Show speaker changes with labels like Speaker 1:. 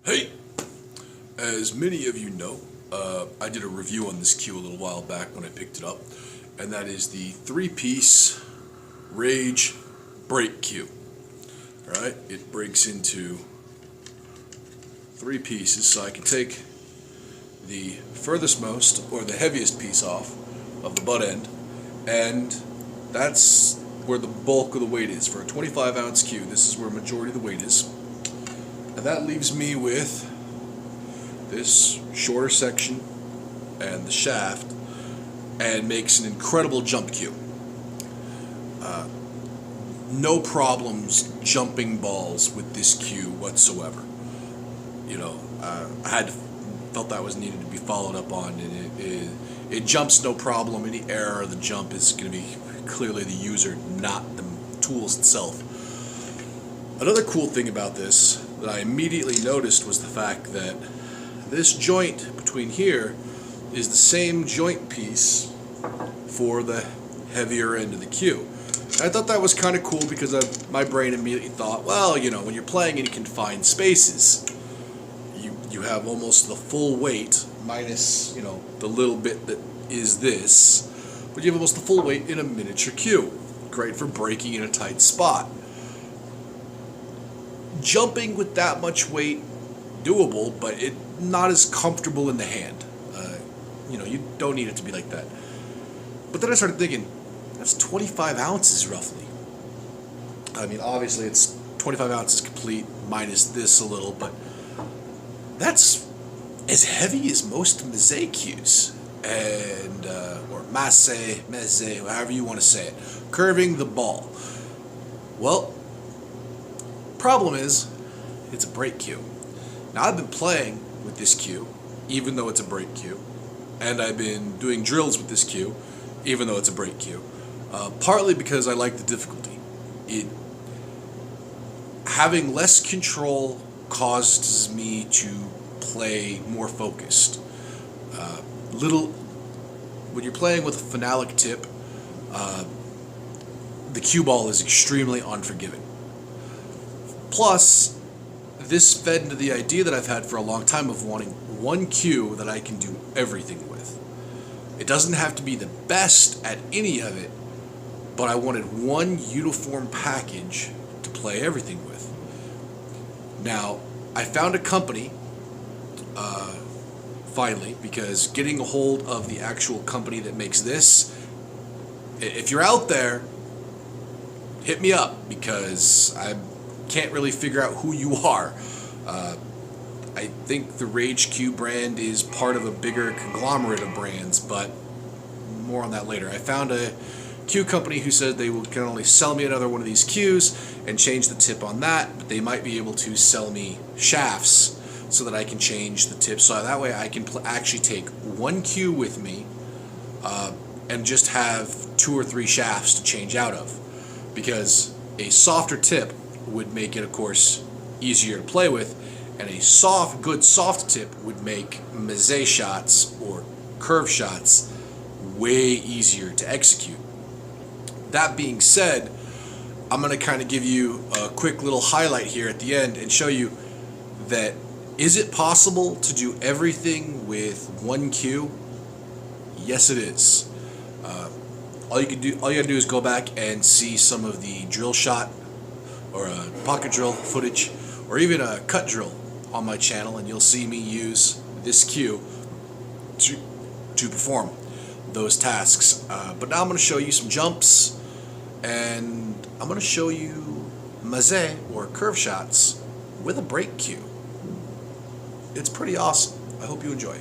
Speaker 1: Hey! As many of you know, I did a review on this cue a little while back when I picked it up, and that is the three-piece Rage break cue. Alright, it breaks into three pieces, so I can take the furthest most, or the heaviest piece off of the butt end, and that's where the bulk of the weight is. For a 25-ounce cue, this is where a majority of the weight is. And that leaves me with this shorter section and the shaft, and makes an incredible jump cue. No problems jumping balls with this cue whatsoever. You know, felt that was needed to be followed up on, and it jumps no problem. Any error of the jump is going to be clearly the user, not the tools itself. Another cool thing about this that I immediately noticed was the fact that this joint between here is the same joint piece for the heavier end of the cue. I thought that was kind of cool because my brain immediately thought, well, you know, when you're playing in confined spaces, you have almost the full weight minus, you know, the little bit that is this, but you have almost the full weight in a miniature cue. Great for breaking in a tight spot. Jumping with that much weight, doable, but it not as comfortable in the hand. You know, you don't need it to be like that. But then I started thinking, that's 25 ounces roughly. I mean, obviously it's 25 ounces complete minus this a little, but that's as heavy as most masse cues, and or masse, however you want to say it, curving the ball. Well, problem is, it's a break cue. Now, I've been playing with this cue, even though it's a break cue, and I've been doing drills with this cue, even though it's a break cue. Partly because I like the difficulty. Having less control causes me to play more focused. When you're playing with a phenolic tip, the cue ball is extremely unforgiving. Plus, this fed into the idea that I've had for a long time of wanting one cue that I can do everything with. It doesn't have to be the best at any of it, but I wanted one uniform package to play everything with. Now, I found a company, finally, because getting a hold of the actual company that makes this, if you're out there, hit me up, because I can't really figure out who you are. I think the Rage Cue brand is part of a bigger conglomerate of brands, but more on that later. I found a cue company who said they can only sell me another one of these cues and change the tip on that, but they might be able to sell me shafts so that I can change the tip, so that way I can actually take one cue with me and just have 2 or 3 shafts to change out of, because a softer tip would make it, of course, easier to play with, and a good soft tip would make masse shots or curve shots way easier to execute. That being said, I'm going to kind of give you a quick little highlight here at the end and show you that is it possible to do everything with one cue? Yes, it is. All you gotta do is go back and see some of the drill shot or a pocket drill footage, or even a cut drill on my channel, and you'll see me use this cue to perform those tasks. But now I'm going to show you some jumps, and I'm going to show you masse or curve shots with a break cue. It's pretty awesome. I hope you enjoy.